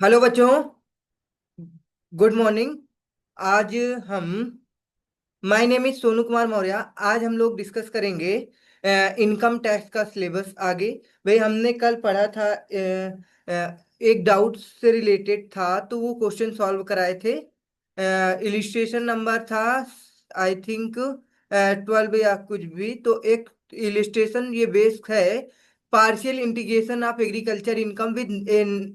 Hello बच्चों। Good morning. आज हम my name is Sonu Kumar Maurya. आज हम लोग डिस्कस करेंगे इनकम टैक्स का सिलेबस आगे। भाई हमने कल पढ़ा था, एक डाउट से रिलेटेड था तो वो क्वेश्चन सॉल्व कराए थे। इलिस्ट्रेशन नंबर था आई थिंक 12 या कुछ भी। तो एक इलिस्ट्रेशन ये बेस्ड है partial integration of agriculture income with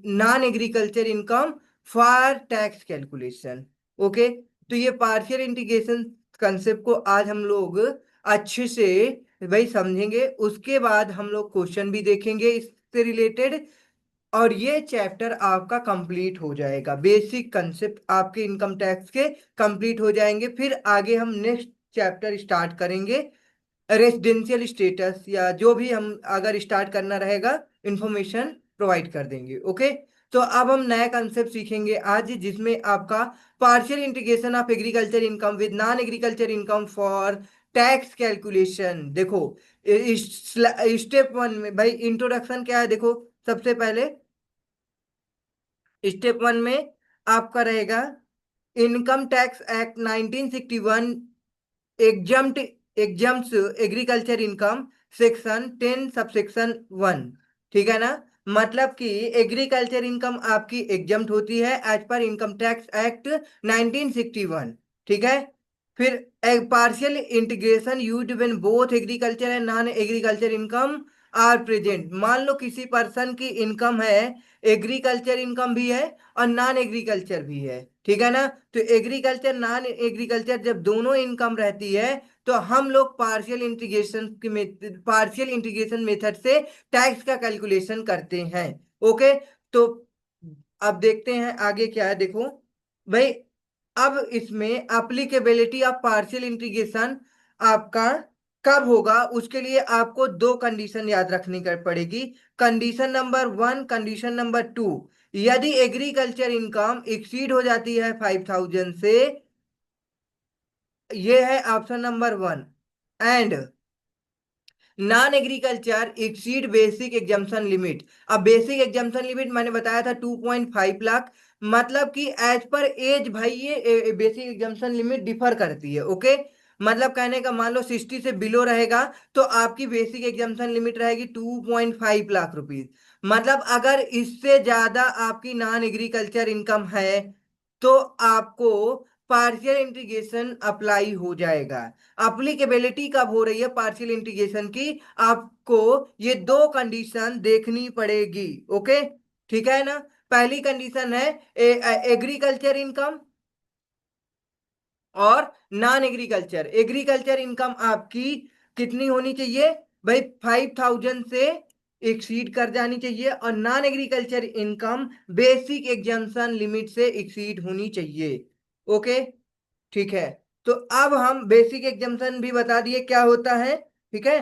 non agriculture income for tax calculation. Okay, तो ये पार्शियल इंटीग्रेशन कंसेप्ट को आज हम लोग अच्छे से भाई समझेंगे। उसके बाद हम लोग क्वेश्चन भी देखेंगे इससे रिलेटेड, और ये चैप्टर आपका कंप्लीट हो जाएगा। बेसिक कंसेप्ट आपके इनकम टैक्स के कंप्लीट हो जाएंगे। फिर आगे हम नेक्स्ट चैप्टर स्टार्ट करेंगे, रेसिडेंशियल स्टेटस या जो भी हम अगर स्टार्ट करना रहेगा इंफॉर्मेशन प्रोवाइड कर देंगे। ओके, तो अब हम नया कंसेप्ट सीखेंगे आज, जिसमें आपका partial integration of agriculture income with non agriculture income for tax calculation. देखो, स्टेप वन में भाई इंट्रोडक्शन क्या है, देखो सबसे पहले स्टेप वन में आपका रहेगा income tax act 1961 exempt exempts agriculture income section 10 subsection 1। ठीक है ना? मतलब कि एग्रीकल्चर इनकम आपकी एग्जम्प्ट होती है as per income tax act 1961। ठीक है। फिर partial integration used when both agriculture and non agriculture income are present. मान लो किसी पर्सन की इनकम है, एग्रीकल्चर इनकम भी है और नॉन एग्रीकल्चर भी है। ठीक है ना? तो एग्रीकल्चर नॉन एग्रीकल्चर जब दोनों इनकम रहती है तो हम लोग पार्शियल इंटीग्रेशन मेथड से टैक्स का कैलकुलेशन करते हैं। ओके, तो अब देखते हैं आगे क्या है। देखो भाई, अब इसमें एप्लीकेबिलिटी ऑफ पार्शियल इंटीग्रेशन आपका कब होगा, उसके लिए आपको दो कंडीशन याद रखनी कर पड़ेगी। Condition number one, condition number two. यदि एग्रीकल्चर इनकम एक्सीड हो जाती है 5000 से, ये है option number one. And non agriculture exceed basic exemption limit. अब बेसिक एग्जाम्पशन लिमिट मैंने बताया था 2.5 लाख। मतलब कि एज पर एज भाई ये बेसिक एग्जाम्पशन लिमिट डिफर करती है। ओके, मतलब कहने का मान लो 60 से बिलो रहेगा तो आपकी बेसिक एग्जाम्पशन लिमिट रहेगी 2.5 लाख रुपीज। मतलब अगर इससे ज्यादा आपकी नॉन एग्रीकल्चर इनकम है तो आपको पार्शियल इंटीग्रेशन अप्लाई हो जाएगा। अप्लीकेबिलिटी कब हो रही है पार्शियल इंटीग्रेशन की, आपको ये दो कंडीशन देखनी पड़ेगी। ओके, ठीक है ना? पहली कंडीशन है एग्रीकल्चर इनकम और नॉन एग्रीकल्चर। एग्रीकल्चर इनकम आपकी कितनी होनी चाहिए भाई? 5000 से एक्सीड कर जानी चाहिए, और non agriculture income basic exemption limit से एक्सीड होनी चाहिए। ओके, ठीक है। तो अब हम बेसिक एग्जाम्पशन भी बता दिए क्या होता है। ठीक है,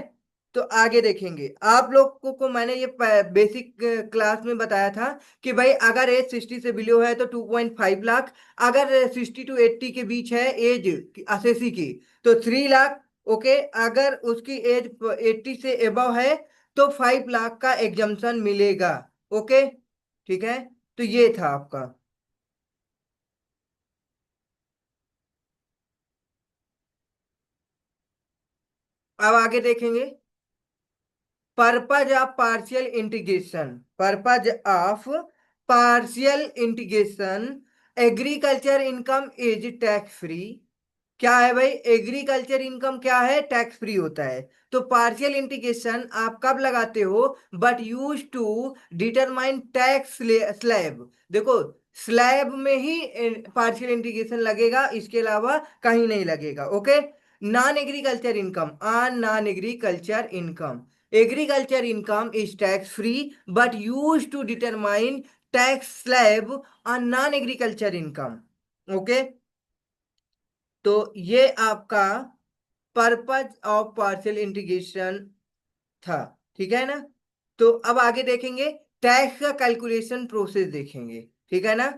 तो आगे देखेंगे। आप लोग को मैंने ये बेसिक क्लास में बताया था कि भाई अगर एज 60 से बिलो है तो 2.5 लाख। अगर 60 to 80 के बीच है एज असेसी की तो 3 लाख। ओके, अगर उसकी एज 80 से एबव है तो 5 लाख का एग्जाम्पशन मिलेगा। ओके, ठीक है। तो ये था आपका। अब आगे देखेंगे purpose of partial integration. Purpose of partial integration, agriculture income is tax free. क्या है भाई? एग्रीकल्चर इनकम क्या है? टैक्स फ्री होता है। तो पार्शियल इंटीग्रेशन आप कब लगाते हो? But use to determine tax slab. देखो, स्लैब में ही पार्शियल इंटीग्रेशन लगेगा, इसके अलावा कहीं नहीं लगेगा। Okay, non agriculture income on non agriculture income. Agriculture income is tax free but use to determine tax slab on non agriculture income. Okay, तो ये आपका पर्पज ऑफ पार्शियल इंटीग्रेशन था। ठीक है ना? तो अब आगे देखेंगे टैक्स का कैलकुलेशन प्रोसेस देखेंगे। ठीक है ना?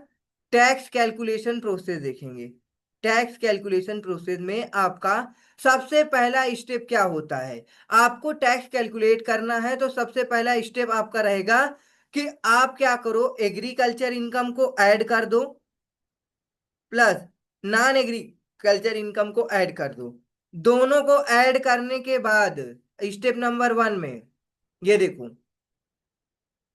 टैक्स कैलकुलेशन प्रोसेस देखेंगे। टैक्स कैलकुलेशन प्रोसेस में आपका सबसे पहला स्टेप क्या होता है? आपको टैक्स कैलकुलेट करना है तो सबसे पहला स्टेप आपका रहेगा कि आप क्या करो, एग्रीकल्चर इनकम को ऐड कर दो प्लस नॉन एग्रीकल्चर इनकम को ऐड कर दो। दोनों को ऐड करने के बाद स्टेप नंबर 1 में ये देखो,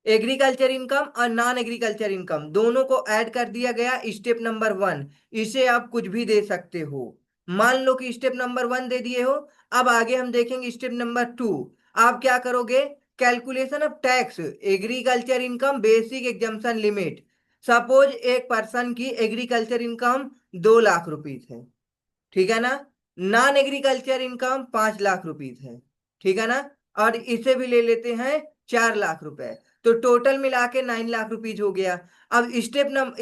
एग्रीकल्चर इनकम और नॉन एग्रीकल्चर इनकम दोनों को ऐड कर दिया गया स्टेप नंबर 1। इसे आप कुछ भी दे सकते हो। मान लो कि स्टेप नंबर 1 दे दिए हो। अब आगे हम देखेंगे स्टेप नंबर 2। आप क्या करोगे, calculation of tax agriculture income basic exemption limit. Suppose एक पर्सन की एग्रीकल्चर इनकम 2 लाख रुपीज है, ठीक है ना। Non agriculture income 5 lakh rupees है, ठीक है ना। और इसे भी ले लेते हैं 4 लाख रुपए। तो टोटल मिला के 9 लाख रुपीज हो गया। अब स्टेप नंबर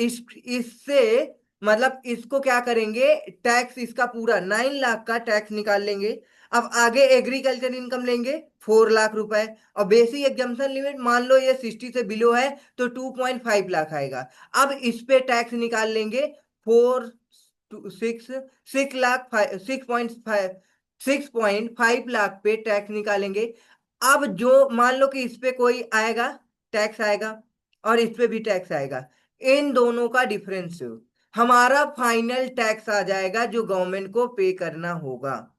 इससे मतलब इसको क्या करेंगे, टैक्स इसका पूरा 9 लाख का टैक्स निकाल लेंगे। अब आगे एग्रीकल्चर इनकम लेंगे 4 लाख रुपए। और बेसिक एग्जम्पशन लिमिट मान लो ये 60 से बिलो है तो 2.5 लाख आएगा। अब इस पे टैक्स निकाल लेंगे 6.5 लाख पे टैक्स निकालेंगे। अब जो मान लो कि इस पे कोई आएगा, टैक्स आएगा, और इस पे भी टैक्स आएगा। इन दोनों का डिफरेंस हमारा फाइनल टैक्स आ जाएगा जो गवर्नमेंट को पे करना होगा।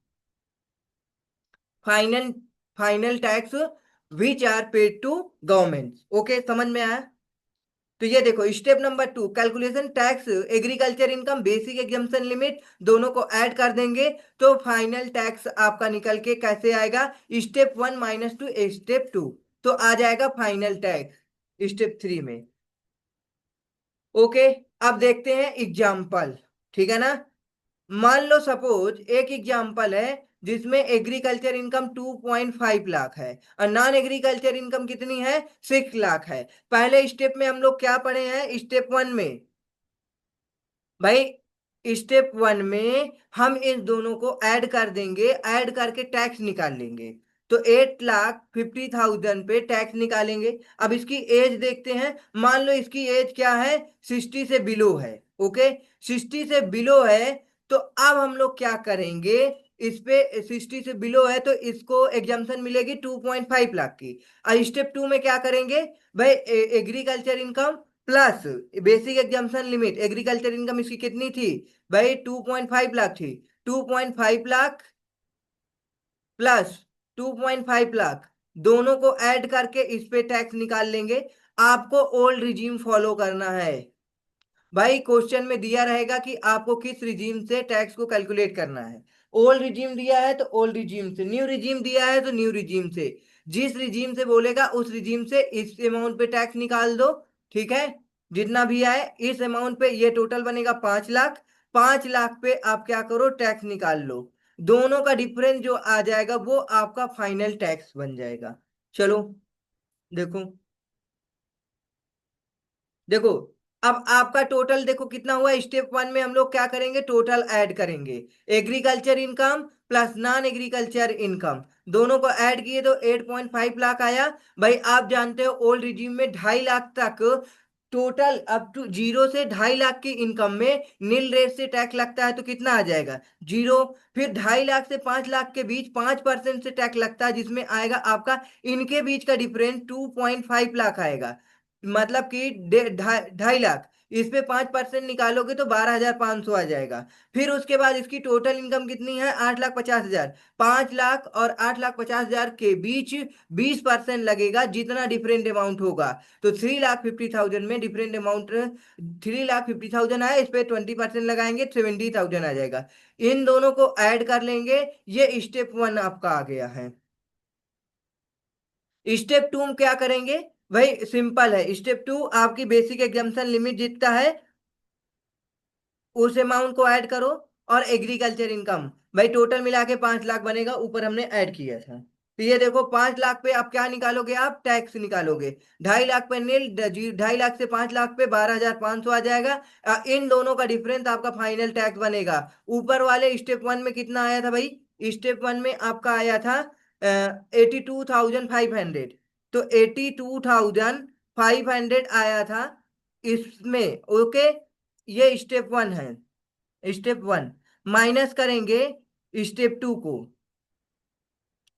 Final final tax which are paid to government. Okay, समझ में आया। तो ये देखो step number 2, calculation tax agriculture income basic exemption limit दोनों को ऐड कर देंगे तो फाइनल टैक्स आपका निकल के कैसे आएगा, स्टेप 1 -2 स्टेप 2। तो आ जाएगा फाइनल टैक्स स्टेप 3 में। ओके, अब देखते हैं एग्जाम्पल, ठीक है ना। मान लो सपोज एक एग्जाम्पल है जिसमें एग्रीकल्चर इनकम 2.5 लाख है और नॉन एग्रीकल्चर इनकम कितनी है, 6 लाख है। पहले स्टेप में हम लोग क्या पढ़े हैं, स्टेप 1 में भाई, स्टेप 1 में हम इन दोनों को ऐड कर देंगे, ऐड करके टैक्स निकाल लेंगे। तो 8,50,000 पे टैक्स निकालेंगे। अब इसकी एज देखते हैं। मान लो इसकी एज क्या है, 60 से बिलो है। ओके, 60 से बिलो है। तो अब हम लोग क्या करेंगे, इस पे 60 से बिलो है तो इसको एग्जाम्पशन मिलेगी 2.5 लाख की। और स्टेप 2 में क्या करेंगे भाई, agriculture income plus basic exemption limit. Agriculture income इसकी कितनी थी भाई, 2.5 लाख थी। 2.5 लाख प्लस 2.5 लाख दोनों को ऐड करके इस पे टैक्स निकाल लेंगे। आपको ओल्ड रिजीम फॉलो करना है। भाई क्वेश्चन में दिया रहेगा कि आपको किस रिजीम से टैक्स को कैलकुलेट करना है। ओल्ड रिजीम दिया है तो ओल्ड रिजीम से, न्यू रिजीम दिया है तो न्यू रिजीम से। जिस रिजीम से बोलेगा उस रिजीम से इस अमाउंट पे टैक्स निकाल दो, ठीक है। जितना भी आए इस अमाउंट पे, ये टोटल बनेगा 5 लाख। 5 लाख पे आप क्या करो, टैक्स निकाल लो। दोनों का डिफरेंस जो आ जाएगा वो आपका फाइनल टैक्स बन जाएगा। चलो देखो, देखो अब आपका टोटल देखो कितना हुआ। स्टेप 1 में हम लोग क्या करेंगे, टोटल ऐड करेंगे। Agriculture income plus non agriculture income दोनों को ऐड किए तो 8.5 लाख आया। भाई आप जानते हो ओल्ड रिजीम में 2.5 लाख तक टोटल, अप टू 0 से 2.5 लाख की इनकम में नील रेट से टैक्स लगता है तो कितना आ जाएगा, 0। फिर 2.5 लाख से 5 लाख के बीच 5% से टैक्स लगता है जिसमें आएगा आपका इनके बीच का डिफरेंस 2.5 लाख आएगा। मतलब कि 2.5 लाख, इस पे 5% निकालोगे तो 12,500 आ जाएगा। फिर उसके बाद इसकी टोटल इनकम कितनी है, 8,50,000। 5 लाख और 8,50,000 के बीच 20% लगेगा जितना डिफरेंट अमाउंट होगा। तो 3,50,000 में डिफरेंट अमाउंट 3,50,000 आया, इस पे 20% लगाएंगे 70,000 आ जाएगा। इन दोनों को ऐड कर लेंगे। ये स्टेप 1 आपका आ गया है। स्टेप 2 में क्या करेंगे भाई, सिंपल है। स्टेप 2 आपकी बेसिक एग्जाम्पशन लिमिट जितना है उस अमाउंट को ऐड करो, और एग्रीकल्चर इनकम भाई टोटल मिला के 5 लाख बनेगा, ऊपर हमने ऐड किया था। तो ये देखो 5 लाख पे आप क्या निकालोगे, आप टैक्स निकालोगे। 2.5 लाख पे नील, 2.5 लाख से 5 लाख पे 12,500 आ जाएगा। इन दोनों का डिफरेंस आपका फाइनल टैक्स बनेगा। ऊपर वाले स्टेप 1 में कितना आया था भाई, स्टेप 1 में आपका आया था 82,500। तो 82,500 आया था इसमें। ओके, ये स्टेप 1 है। स्टेप 1 माइनस करेंगे स्टेप 2 को,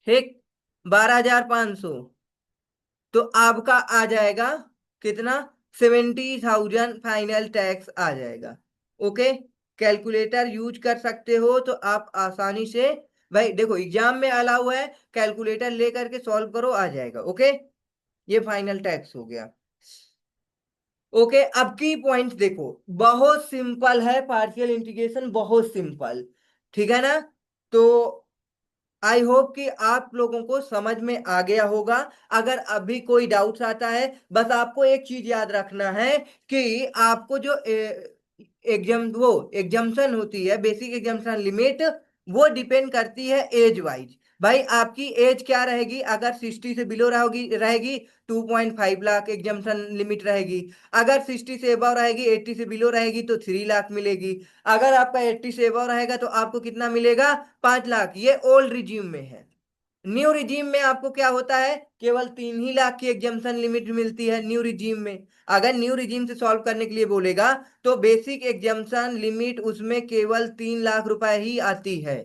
ठीक, 12,500 तो आपका आ जाएगा कितना, 70,000 फाइनल टैक्स आ जाएगा। ओके, कैलकुलेटर यूज कर सकते हो तो आप आसानी से, भाई देखो एग्जाम में अलाउ है, कैलकुलेटर लेकर के सॉल्व करो, आ जाएगा। ओके, ये फाइनल टैक्स हो गया। ओके, अब की पॉइंट देखो, बहुत सिंपल है पार्शियल इंटीग्रेशन, बहुत सिंपल, ठीक है ना। तो आई होप कि आप लोगों को समझ में आ गया होगा। अगर अभी कोई डाउट्स आता है, बस आपको एक चीज याद रखना है कि आपको जो एग्जाम्पशन होती है, बेसिक एग्जाम्पशन लिमिट, वो डिपेंड करती है एज वाइज। भाई आपकी एज क्या रहेगी, अगर 60 से बिलो रहेगी रहेगी 2.5 लाख एग्जाम्पशन लिमिट रहेगी। अगर 60 से अबव रहेगी, 80 से बिलो रहेगी तो 3 लाख मिलेगी। अगर आपका 80 से अबव रहेगा तो आपको कितना मिलेगा, 5 लाख। ये ओल्ड रिजीम में है। न्यू रिजीम में आपको क्या होता है, केवल 3 ही लाख की एग्जाम्पशन लिमिट मिलती है न्यू रिजीम में। अगर न्यू रिजीम से सॉल्व करने के लिए बोलेगा तो बेसिक एग्जाम्पशन लिमिट उसमें केवल 3 लाख रुपए ही आती है।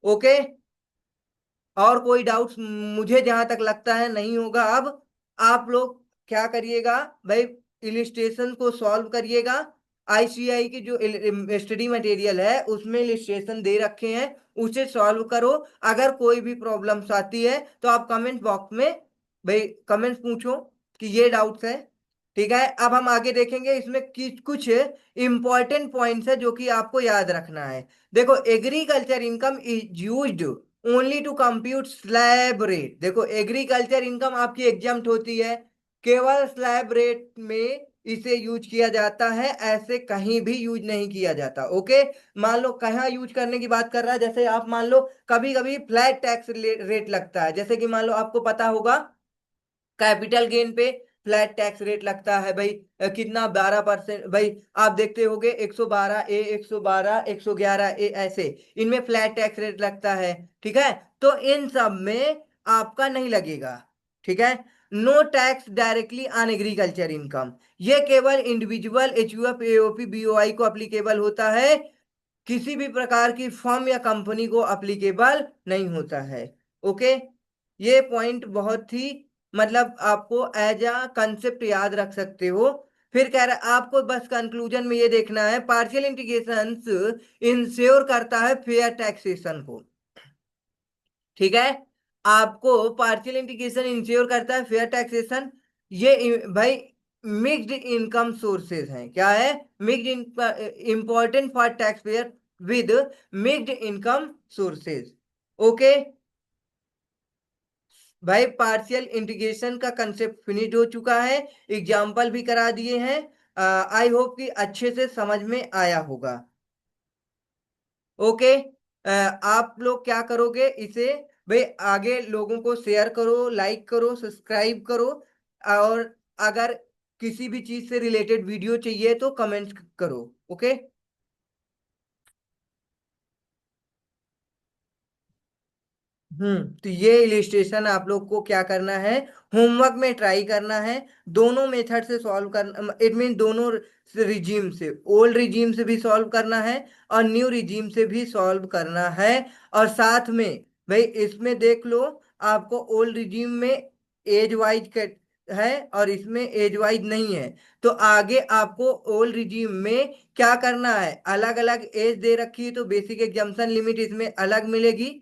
ओके, और कोई डाउट्स मुझे जहां तक लगता है नहीं होगा। अब आप लोग क्या करिएगा, भाई इलिस्ट्रेशन को सॉल्व करिएगा। आईसीआई की जो स्टडी मटेरियल है उसमें इलिस्ट्रेशन दे रखे हैं, उसे सॉल्व करो। अगर कोई भी प्रॉब्लम्स आती है तो आप कमेंट बॉक्स में भाई कमेंट्स पूछो कि ये डाउट्स है। ठीक है, अब हम आगे देखेंगे, इसमें कुछ इंपॉर्टेंट पॉइंट्स है जो कि आपको याद रखना है। देखो, agriculture income is used only to compute slab rate. देखो, एग्रीकल्चर इनकम आपकी एग्जाम्प्ट होती है, केवल स्लैब रेट में इसे यूज किया जाता है, ऐसे कहीं भी यूज नहीं किया जाता। ओके, मान लो कहाँ यूज करने की बात कर रहा है, जैसे आप मान लो कभी कभी फ्लैट टैक्स रेट लगता है, जैसे कि मान लो आपको पता होगा कैपिटल गेन पे फ्लैट टैक्स रेट लगता है भाई, कितना 12%। भाई आप देखते होगे 112 ए, 112, 111 ए, ऐसे इनमें फ्लैट टैक्स रेट लगता है। ठीक है, तो इन सब में आपका नहीं लगेगा। ठीक है, no tax directly on agriculture income, ये केवल इंडिविजुअल एचयूएफ एओपी बीओआई को अप्लीकेबल होता है, किसी भी प्रकार की फर्म या कंपनी को अप्लीकेबल नहीं होता है। ओके, ये पॉइंट बहुत ही, मतलब आपको एज अ कंसेप्ट याद रख सकते हो। फिर कह रहा है आपको बस कंक्लूजन में ये देखना है, पार्शियल इंटीग्रेशन इंश्योर करता है फेयर टैक्सेशन को। ठीक है, आपको पार्शियल इंटीग्रेशन इंश्योर करता है फेयर टैक्सेशन। ये भाई मिक्स्ड इनकम सोर्सेज हैं, क्या है, mixed, important for tax payer with mixed income sources. Okay, भाई पार्शियल इंटीग्रेशन का कंसेप्ट फिनिश हो चुका है, एग्जाम्पल भी करा दिए हैं। आई होप कि अच्छे से समझ में आया होगा। ओके, आप लोग क्या करोगे इसे, भाई आगे लोगों को शेयर करो, लाइक करो, सब्सक्राइब करो, और अगर किसी भी चीज से रिलेटेड वीडियो चाहिए तो कमेंट करो। ओके, तो ये इलिस्ट्रेशन आप लोग को क्या करना है, होमवर्क में ट्राई करना है। दोनों मेथड से सॉल्व करना, इट मीन दोनों रिजीम से, ओल्ड रिजीम से भी सॉल्व करना है और न्यू रिजीम से भी सॉल्व करना है। और साथ में भाई इसमें देख लो, आपको ओल्ड रिजीम में एज वाइज है और इसमें एज वाइज नहीं है। तो आगे आपको ओल्ड रिजीम में क्या करना है, अलग अलग एज दे रखी है तो बेसिक एग्जाम्पशन लिमिट इसमें अलग मिलेगी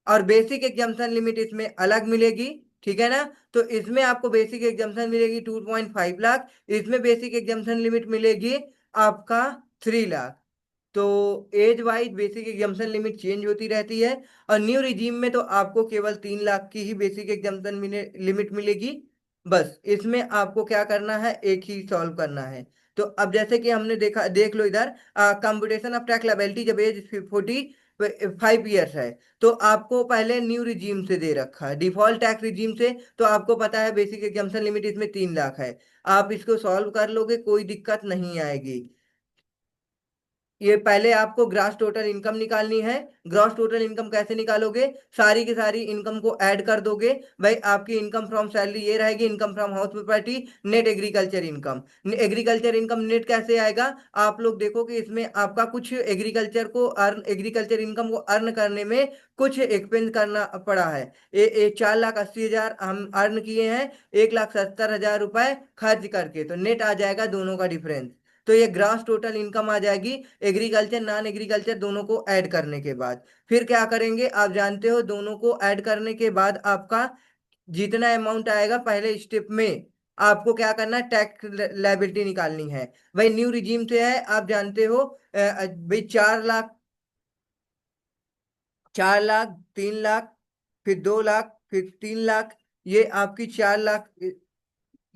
और बेसिक एग्जाम्पशन लिमिट इसमें अलग मिलेगी। ठीक है ना, तो इसमें आपको बेसिक एग्जाम्पशन मिलेगी 2.5 लाख, इसमें बेसिक एग्जाम्पशन लिमिट मिलेगी आपका 3 लाख। तो age wise basic exemption limit change होती रहती है। और न्यू रिजीम में तो आपको केवल 3 लाख की ही बेसिक एग्जाम्पशन लिमिट मिलेगी। बस इसमें आपको क्या करना है, एक ही सॉल्व करना है। तो अब जैसे कि हमने देखा, देख लो इधर, कंप्यूटेशन ऑफ टैक्स लायबिलिटी जब एज 45 ईयर्स है, तो आपको पहले न्यू रिजीम से दे रखा है, डिफॉल्ट टैक्स रिजीम से, तो आपको पता है बेसिक एग्जाम्पशन लिमिट इसमें 3 लाख है। आप इसको सॉल्व कर लोगे, कोई दिक्कत नहीं आएगी। ये पहले आपको ग्रॉस टोटल इनकम निकालनी है। ग्रॉस टोटल इनकम कैसे निकालोगे? सारी की सारी इनकम को ऐड कर दोगे। भाई आपकी इनकम फ्रॉम सैलरी ये रहेगी, income from house property, net agriculture income. Agriculture income net कैसे आएगा? आप लोग देखो कि इसमें आपका कुछ एग्रीकल्चर इनकम को अर्न करने में कुछ एक्सपेंस करना पड़ा है। 4,80,000 हम अर्न किए हैं, 1,70,000 रुपए खर्च करके, तो नेट आ जाएगा दोनों का डिफरेंस। तो ये ग्रास टोटल इनकम आ जाएगी एग्रीकल्चर नॉन एग्रीकल्चर दोनों को ऐड करने के बाद। फिर क्या करेंगे आप जानते हो, दोनों को ऐड करने के बाद आपका जितना अमाउंट आएगा पहले स्टेप में आपको क्या करना है, टैक्स लायबिलिटी निकालनी है। भाई न्यू रिजीम से है, आप जानते हो भाई 4 लाख, 4 लाख, 3 लाख, फिर 2 लाख, फिर 3 लाख, ये आपकी 4 लाख,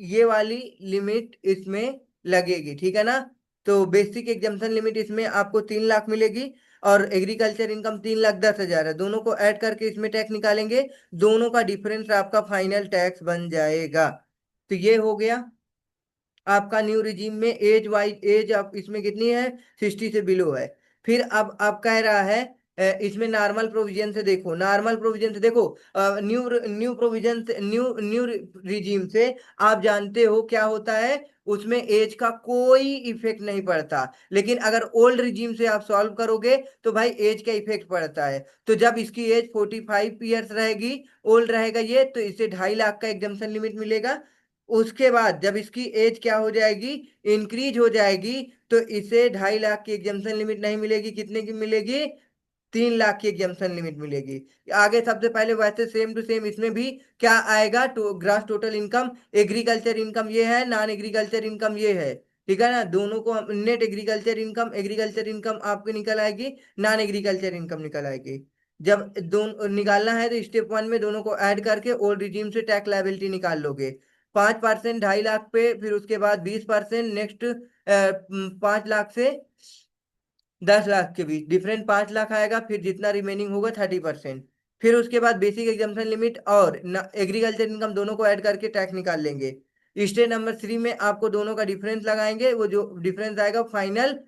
ये वाली लिमिट इसमें लगेगी, ठीक है ना। तो बेसिक एग्जाम्पशन लिमिट इसमें आपको 3 लाख मिलेगी, और एग्रीकल्चर इनकम 3,10,000 है, दोनों को ऐड करके इसमें टैक्स निकालेंगे, दोनों का डिफरेंस आपका फाइनल टैक्स बन जाएगा। तो ये हो गया आपका न्यू रिजीम में। एज आप इसमें कितनी है, 60 से बिलो है। फिर अब आप कह रहा है इसमें नॉर्मल प्रोविजन से देखो, नॉर्मल प्रोविजन से देखो, न्यू न्यू प्रोविजन से, न्यू रिजीम से आप जानते हो क्या होता है, उसमें एज का कोई इफेक्ट नहीं पड़ता। लेकिन अगर ओल्ड रिजीम से आप सॉल्व करोगे तो भाई एज का इफेक्ट पड़ता है। तो जब इसकी एज 45 ईयर्स रहेगी, ओल्ड रहेगा ये, तो इसे 2.5 लाख का एग्जाम्पशन लिमिट मिलेगा। उसके बाद जब इसकी एज क्या हो जाएगी, इंक्रीज हो जाएगी, तो इसे 2.5 लाख की एग्जाम्पशन लिमिट नहीं मिलेगी, कितने की मिलेगी, 3 लाख की एग्जाम्पशन लिमिट मिलेगी। आगे सबसे पहले वैसे सेम टू सेम इसमें भी क्या आएगा, grass total income, agriculture income ये है, नॉन एग्रीकल्चर इनकम ये है, ठीक है ना। दोनों को नेट एग्रीकल्चर इनकम आपकी निकल आएगी, नॉन एग्रीकल्चर इनकम निकल आएगी। जब दोनों निकालना है तो स्टेप 1 में दोनों को ऐड करके ओल्ड रिजीम से टैक्स लायबिलिटी निकाल लोगे। 5% 2.5 लाख पे, फिर उसके बाद 20% नेक्स्ट 5 लाख से 10 लाख के बीच डिफरेंट 5 लाख आएगा, फिर जितना रिमेनिंग होगा 30%। फिर उसके बाद बेसिक एग्जाम्पशन लिमिट और एग्रीकल्चर इनकम दोनों को ऐड करके टैक्स निकाल लेंगे। स्टेप नंबर 3 में आपको दोनों का डिफरेंस लगाएंगे, वो जो डिफरेंस आएगा फाइनल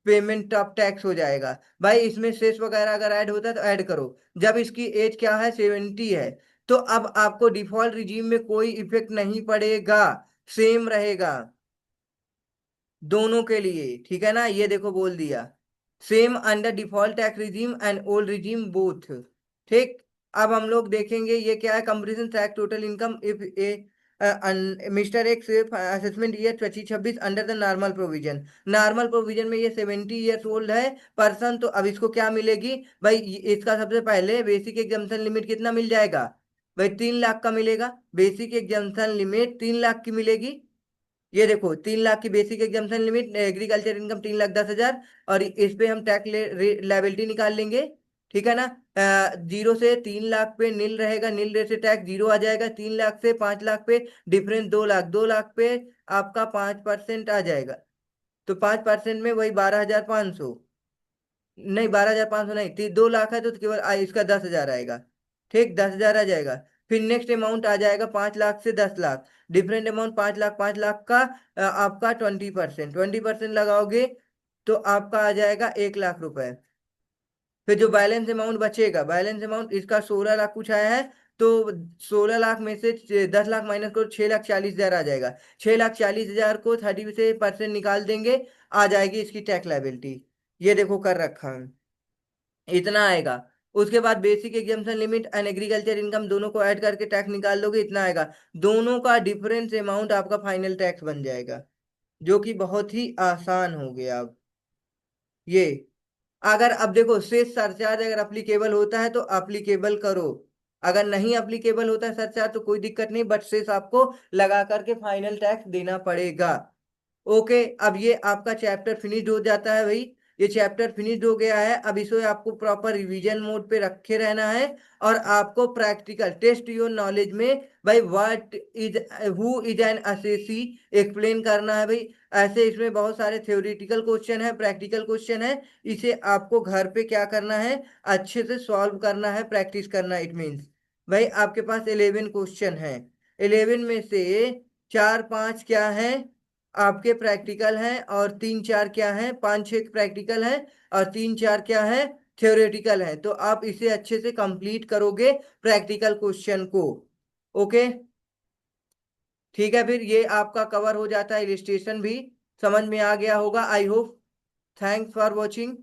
पेमेंट ऑफ टैक्स हो जाएगा। भाई इसमें सेस वगैरह अगर ऐड होता है तो ऐड करो। जब इसकी एज क्या है, 70 है, तो अब आपको डिफॉल्ट रिजीम में कोई इफेक्ट नहीं पड़ेगा, सेम रहेगा दोनों के लिए, ठीक है ना। ये देखो बोल दिया, same under default tax regime and old regime both, ठीक। अब हम लोग देखेंगे ये क्या है, comparison tax total income if A mister x assessment year 25-26 under the normal provision. Normal provision में ये 70 ईयर्स ओल्ड है पर्सन, तो अब इसको क्या मिलेगी भाई, इसका सबसे पहले बेसिक एग्जाम्पशन लिमिट कितना मिल जाएगा भाई, 3 लाख का मिलेगा। बेसिक एग्जाम्पशन लिमिट 3 लाख की मिलेगी। ये देखो 3 लाख की basic exemption limit, agriculture income 3,10,000, और इस पे हम टैक्स लायबिलिटी निकाल लेंगे, ठीक है ना। 0 से 3 लाख पे नील रहेगा, नील रेट से टैक्स जीरो आ जाएगा। 3 लाख से 5 लाख पे डिफरेंस 2 लाख, 2 लाख पे आपका 5% आ जाएगा, तो 5% में वही 12,500, नहीं 12,500 नहीं, 2 लाख है तो केवल इसका 10,000 आएगा, ठीक, 10,000 आ जाएगा। फिर नेक्स्ट अमाउंट आ जाएगा 5 लाख से 10 लाख, डिफरेंट अमाउंट 5 लाख, 5 लाख का आपका 20% लगाओगे तो आपका आ जाएगा 1 लाख रुपए। फिर जो बैलेंस अमाउंट बचेगा, बैलेंस अमाउंट इसका 16 लाख कुछ आया है, तो 16 लाख में से 10 लाख माइनस करो, 6,40,000 आ जाएगा। 6,40,000 को 30% निकाल देंगे, आ जाएगी इसकी टैक्स लायबिलिटी। ये देखो कर रखा है, इतना आएगा। उसके बाद basic exemption limit and agriculture income दोनों को ऐड करके टैक्स निकाल लोगे, इतना आएगा। दोनों का डिफरेंस अमाउंट आपका फाइनल टैक्स बन जाएगा, जो कि बहुत ही आसान हो गया अब ये। अगर अब देखो सेस सरचार्ज अगर अप्लीकेबल होता है तो अप्लीकेबल करो, अगर नहीं अप्लीकेबल होता है सरचार्ज तो कोई दिक्कत नहीं, बट सेस आपको लगा करके फाइनल टैक्स देना पड़ेगा। ओके, अब ये आपका चैप्टर फिनिश्ड हो जाता है भाई। ये चैप्टर फिनिश्ड हो गया है, अब इसे आपको प्रॉपर रिवीजन मोड पे रखे रहना है, और आपको प्रैक्टिकल टेस्ट योर नॉलेज में भाई what is, who is an assessee explain करना है भाई। ऐसे इसमें बहुत सारे थ्योरेटिकल क्वेश्चन है, प्रैक्टिकल क्वेश्चन है, इसे आपको घर पे क्या करना है, अच्छे से सॉल्व करना है, प्रैक्टिस करना है। इट मीन्स भाई आपके पास 11 क्वेश्चन है, 11 में से 4-5 क्या है आपके प्रैक्टिकल हैं, और 3-4 क्या हैं, 5-6 प्रैक्टिकल हैं, और 3-4 क्या हैं, थ्योरेटिकल हैं। तो आप इसे अच्छे से कंप्लीट करोगे प्रैक्टिकल क्वेश्चन को। ओके, ठीक है, फिर ये आपका कवर हो जाता है, इलिस्ट्रेशन भी समझ में आ गया होगा, I hope. Thanks for watching.